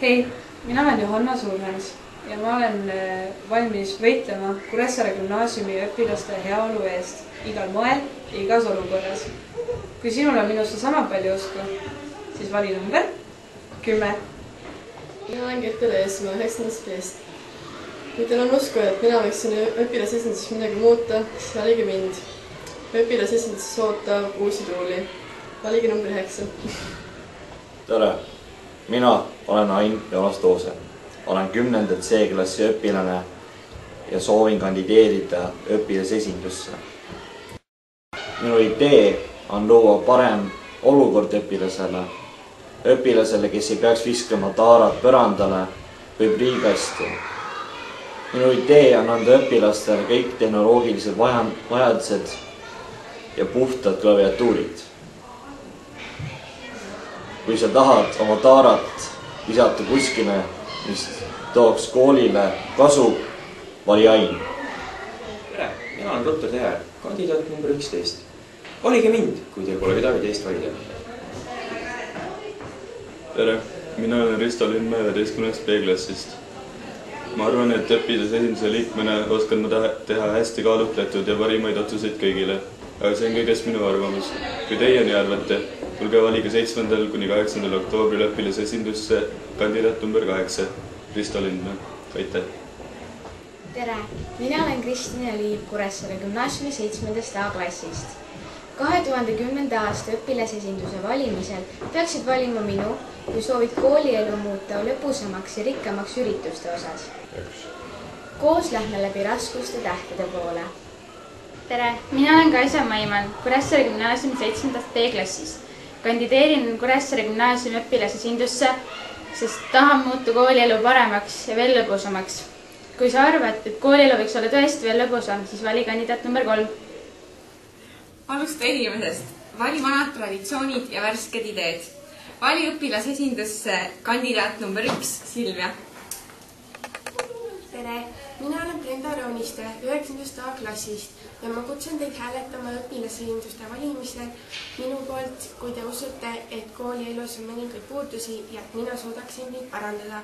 Hei, mina olen Johanna Suurhans ja ma olen valmis võitlema Kuressaare gümnaasiumi õpilaste heaolu eest igal moel ja igas olukorras. Kui sinul on minusse sama palju usku, siis vali number 10. Mina olen Kertu Leesmaa 9. B-st. Kui teil on usku, et mina võiksin õpilasesinduses midagi muuta, siis valige mind. Õpilasesinduses ootab uusi tuuli. Valige number 9. Tere! Mina olen Ain Jonas Toose. Olen 10. C-klassi õpilane ja soovin kandideerida õpilasesindusse. Minu idee on luua parem olukord õpilasele, kes ei peaks viskama taarat põrandale või priikasti. Minu idee on anda õpilastele kõik tehnoloogilised vajadused ja puhtad klaviatuurid. Kui sa tahad oma taarat visata kuskile, mis tooks koolile kasu, vali Ain. Tere, mina olen Rutto Teher, kandidaat number 11. Valige mind, kui teil pole kedagi teist valida. Tere, mina olen Risto Lindmäe 11. B-klassist. Ma arvan, et õpilasesinduse liikmena oskan ma teha hästi kaalutletud ja parimaid otsuseid kõigile. Aga see on kõigest minu arvamus. Kui teie nii arvate, tulge valige 7. kuni 8. oktoobril õpilasesindusse kandidaat number 8, Risto Lindmäe. Aitäh! Tere! Mina olen Kristina Liiv Kuressaare gümnaasiumi 7. A-klassist. 2010. aasta õpilasesinduse valimisel peaksid valima minu, kui soovid koolielu muuta lõbusamaks ja rikkamaks ürituste osas. Koos lähme läbi raskuste tähtede poole. Tere, mina olen Kaisa Maiman Kuressaare gümnaasiumi 7. B-klassist. Kandideerin Kuressaare gümnaasiumi õpilasesindusse, sest tahan muuta koolielu paremaks ja veel lõbusamaks. Kui sa arvad, et koolielu võiks olla tõesti veel lõbusam, siis vali kandidaat number 3. Alusta esimesest. Vali vanad traditsioonid ja värsked ideed. Vali õpilasesindusse kandidaat number 1, Silvia. Tere, mina olen Brenda Rooniste 9. A-klassist ja ma kutsun teid hääletama õpilasesinduste valimisel minu poolt, kui te usute, et koolielus on mõningaid puudusi ja et mina suudaksin neid parandada.